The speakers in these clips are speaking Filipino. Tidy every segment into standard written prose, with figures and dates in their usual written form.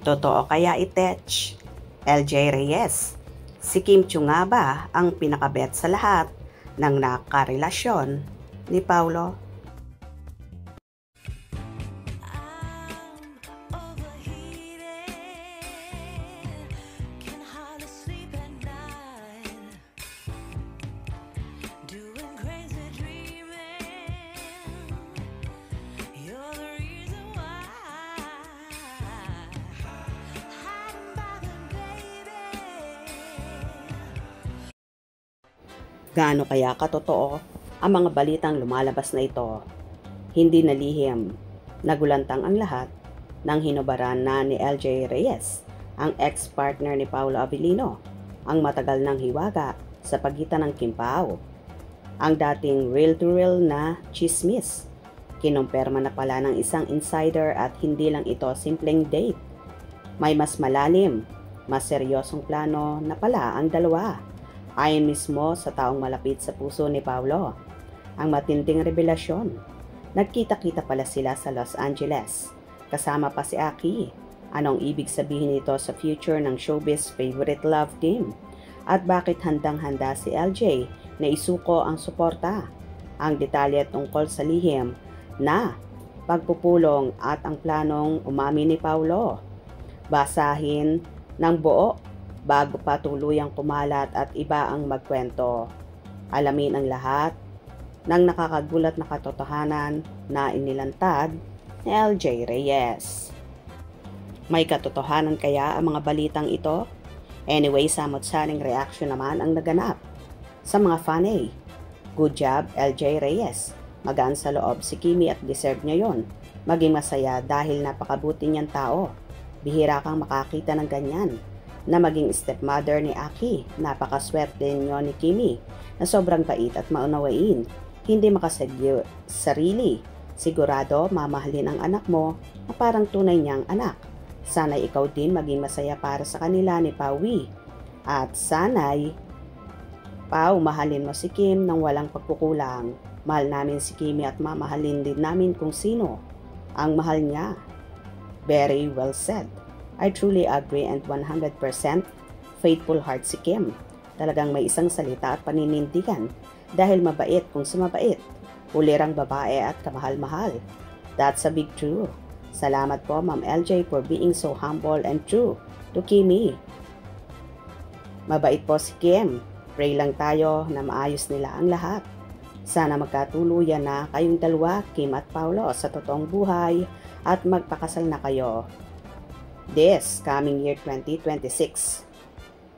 Totoo kaya itech? LJ Reyes, si Kim Chiu nga ba ang pinakabet sa lahat ng nakarelasyon ni Paulo? Gaano kaya katotoo ang mga balitang lumalabas na ito? Hindi na lihim, nagulantang ang lahat nang hinubaran na ni LJ Reyes, ang ex-partner ni Paolo Abilino, ang matagal ng hiwaga sa pagitan ng Kim Pao. Ang dating real-to-real na chismis, kinumpirma na pala ng isang insider at hindi lang ito simpleng date. May mas malalim, mas seryosong plano na pala ang dalawa. Ayon mismo sa taong malapit sa puso ni Paulo, ang matinding revelasyon. Nagkita-kita pala sila sa Los Angeles, kasama pa si Aki. Anong ibig sabihin nito sa future ng showbiz favorite love team? At bakit handang-handa si LJ na isuko ang suporta? Ang detalye tungkol sa lihim na pagpupulong at ang planong umamin ni Paulo. Basahin ng buo bago pa tuluyang kumalat at iba ang magkwento. Alamin ang lahat ng nakakagulat na katotohanan na inilantad ni LJ Reyes. May katotohanan kaya ang mga balitang ito? Anyway, samot-saring reaction naman ang naganap sa mga fanay. Good job, LJ Reyes. Magaan sa loob si Kimi at deserve niya yon. Maging masaya dahil napakabuti niyang tao. Bihira kang makakita ng ganyan. Na maging stepmother ni Aki. Napakaswerte niyo ni Kimi na sobrang bait at maunawain. Hindi makasagyo sarili. Sigurado mamahalin ang anak mo na parang tunay niyang anak. Sana'y ikaw din maging masaya para sa kanila ni Pauwi. At sana'y Pau, mahalin mo si Kim nang walang pagkukulang. Mahal namin si Kimi at mamahalin din namin kung sino ang mahal niya. Very well said. I truly agree and 100% faithful heart si Kim. Talagang may isang salita at paninindigan dahil mabait kung sumabait. Ulirang babae at kamahal-mahal. That's a big true. Salamat po Ma'am LJ for being so humble and true to Kimi. Mabait po si Kim. Pray lang tayo na maayos nila ang lahat. Sana magkatuluyan na kayong dalawa, Kim at Paulo, sa totoong buhay at magpakasal na kayo this coming year 2026.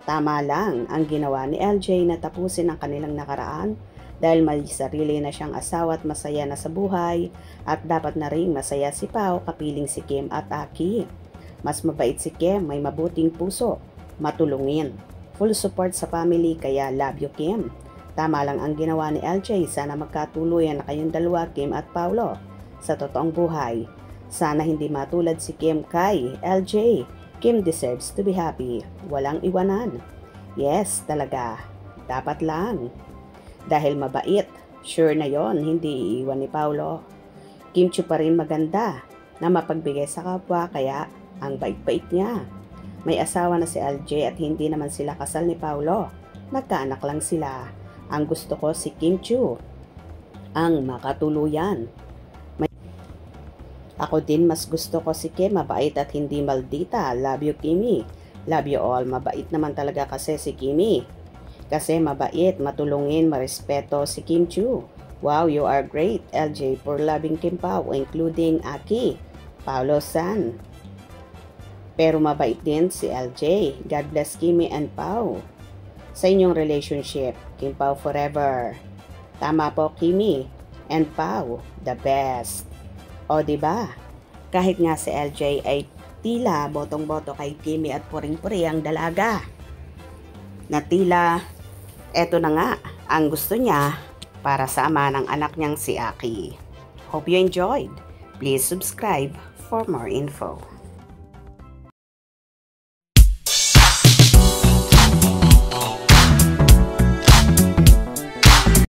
Tama lang ang ginawa ni LJ na tapusin ang kanilang nakaraan dahil may sarili na siyang asawa at masaya na sa buhay at dapat na rin masaya si Pao kapiling si Kim at Aki. Mas mabait si Kim, may mabuting puso, matulungin, full support sa family kaya love you Kim. Tama lang ang ginawa ni LJ, sana magkatuluyan na kayong dalawa Kim at Paulo sa totoong buhay. Sana hindi matulad si Kim kay LJ. Kim deserves to be happy. Walang iwanan. Yes, talaga. Dapat lang. Dahil mabait. Sure na yon, hindi iiwan ni Paulo. Kim Chiu pa rin maganda na mapagbigay sa kapwa kaya ang bait-bait niya. May asawa na si LJ at hindi naman sila kasal ni Paulo. Magkaanak lang sila. Ang gusto ko si Kim Chiu ang makatuluyan. Ako din mas gusto ko si Kim, mabait at hindi maldita. Love you Kimi. Love you all. Mabait naman talaga kasi si Kimi. Kasi mabait, matulungin, marespeto si Kim Chiu. Wow, you are great LJ for loving Kim Pao, including Aki, Paulo San. Pero mabait din si LJ. God bless Kimi and Pao sa inyong relationship. Kim Pao forever. Tama po Kimi and Pao, the best. O diba? Kahit nga si LJ ay tila botong-boto kay Kimi at puring-puri ang dalaga. Na tila, eto na nga ang gusto niya para sa ama ng anak niyang si Aki. Hope you enjoyed. Please subscribe for more info.